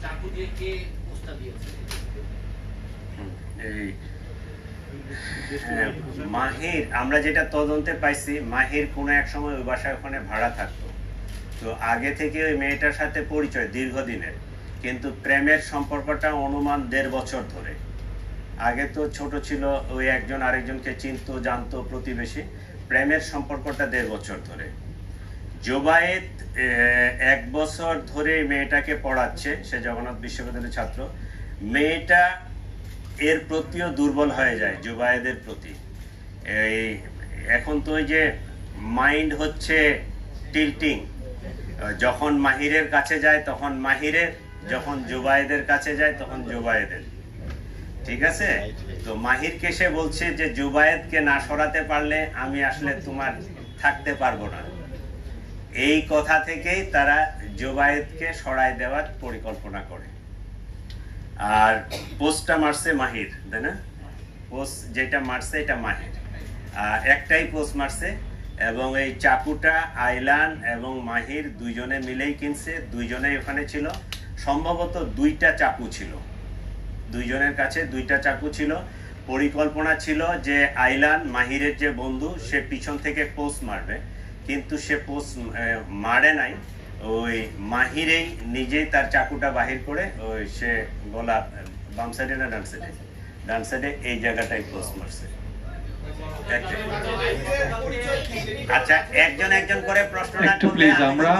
চাকু দিয়ে কে পোস্টটা দিয়েছে? এই মাহির, আমরা যেটা তদন্তে পাইছি, মাহির কোনো এক সময় ওই বাসায় ওখানে ভাড়া থাকতো। তো আগে থেকে ওই মেয়েটার সাথে পরিচয় দীর্ঘদিনের, কিন্তু প্রেমের সম্পর্কটা অনুমান 1.5 বছর ধরে। আগে তো ছোট ছিল, ওই একজন আরেকজনকে চিনতো, জানতো, প্রতিবেশী। প্রেমের সম্পর্কটা 1.5 বছর ধরে। জোবায়েদ 1 বছর ধরে মেয়েটাকে পড়াচ্ছে, সে জগন্নাথ বিশ্ববিদ্যালয়ের ছাত্র। মেয়েটা এর প্রতিও দুর্বল হয়ে যায়, জোবায়েদের প্রতি। এই এখন তো ওই যে মাইন্ড হচ্ছে টিল্টিং, যখন মাহিরের কাছে যায় তখন মাহিরের, যখন জোবায়েদের কাছে যায় তখন জোবায়েদের। ঠিক আছে? তো মাহিরকে সে বলছে যে জোবায়েদকে না সরাতে পারলে আমি আসলে তোমার থাকতে পারবো না। এই কথা থেকেই তারা জোবায়েদকে সরায় দেওয়ার পরিকল্পনা করে। আর পোস্টটা মারছে মাহির, তাই না? পোস্ট যেটা মারছে এটা মাহির, একটাই পোস্ট মারছে। এবং এই চাকুটা আইলান এবং মাহির দুইজনে মিলেই কিনছে, দুইজনেই ওখানে ছিল। সম্ভবত 2টা চাকু ছিল, দুইজনের কাছে 2টা চাকু ছিল। পরিকল্পনা ছিল যে আইলান, মাহিরের যে বন্ধু, সে পিছন থেকে পোস্ট মারবে, কিন্তু সে পোস্ট মারে নাই। ওই মাহিরেই নিজেই তার চাকুটা বাহির করে ওই সে গলা, বাম সাইডে না ডান সাইডে, ডান সাইডে এই জায়গাটাই পোস্ট মারছে। আচ্ছা, একজন একজন করে প্রশ্নটা করলে আমরা